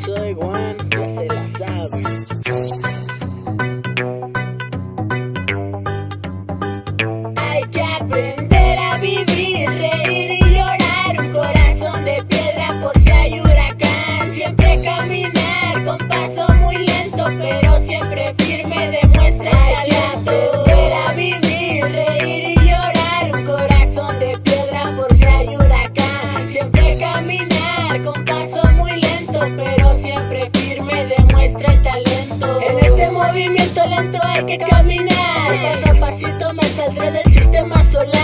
soy Juan, ya se la sabe. Hay que aprender a vivir, reír y llorar. Un corazón de piedra por si hay huracán. Siempre caminar con paso muy lento, pero siempre firme, demuestra el talento. Aprender a vivir, reír y llorar. Un corazón de piedra por si hay huracán. Siempre caminar con paso muy lento, pero siempre firme, demuestra el talento. En este movimiento lento hay que caminar. Paso a pasito me saldré del sistema solar.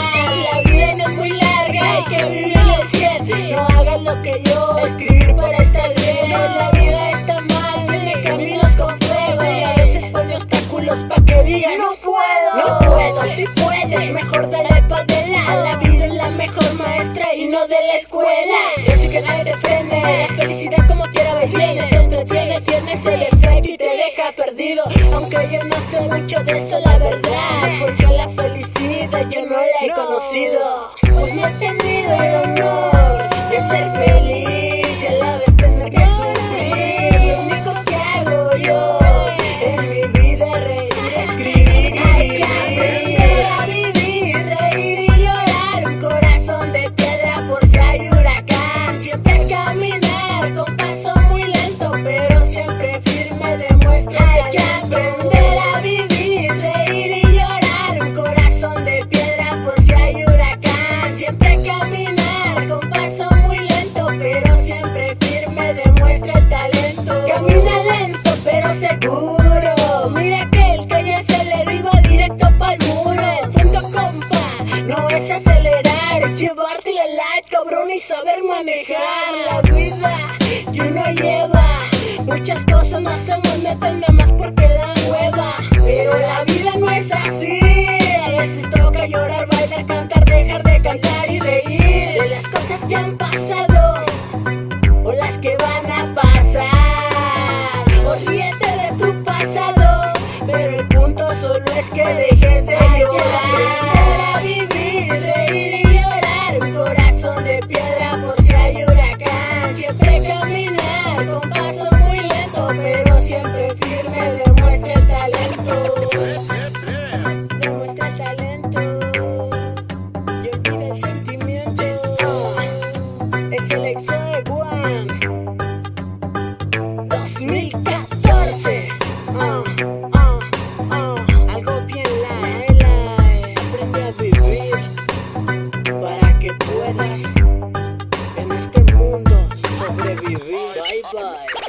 La vida no es muy larga, hay que vivir al 100. No hagas lo que yo, escribir para estar bien. La vida está mal, tiene caminos con fuego. Y a veces pone obstáculos pa' que digas no puedo, no puedo, si puedes, mejor dale pa' adelante. La vida es la mejor maestra y no de la escuela. Yo sí que nadie te frene, la felicidad como quiera ves viene. Te entretiene, tiene ese defecto y te deja perdido. Aunque yo no sé mucho de eso, la verdad, porque la felicidad yo no la he conocido. Pues no he tenido el honor de ser feliz y a la vez tener que sufrir. Lo único que hago yo en mi vida es reír, escribir. Hay que aprender a vivir, reír y llorar. Un corazón de piedra por si hay huracán. Siempre caminar con paso muy lento, pero siempre firme, demuestra el talento. Hay que aprender a vivir, reír y llorar. Un corazón de piedra por si hay huracán. Siempre caminar con paso muy lento, pero siempre firme, demuestra el talento. Camina lento pero seguro. Mira aquel que ya aceleró y va directo pa'l muro. Punto compa, no es acelerar, es llevarte la light, cabrón, y saber manejar. La vida que uno lleva, muchas cosas no se meten nada más porque dan hueva. Pero la vida no es así, a veces toca llorar, bailar, cantar, dejar de cantar y reír de las cosas que han pasado o las que van a pasar. O ríete de tu pasado, pero el punto solo es que dejes de llorar. Aprender a vivir, reír y llorar. Un corazón de piedra por si hay huracán. Siempre caminar con paso muy lento, pero siempre firme, demuestra el talento. Demuestra el talento y olvida el sentimiento. Es el Exo de Juan 2014. Algo bien light. Aprende a vivir para que puedas en este mundo sobrevivir. Bye bye.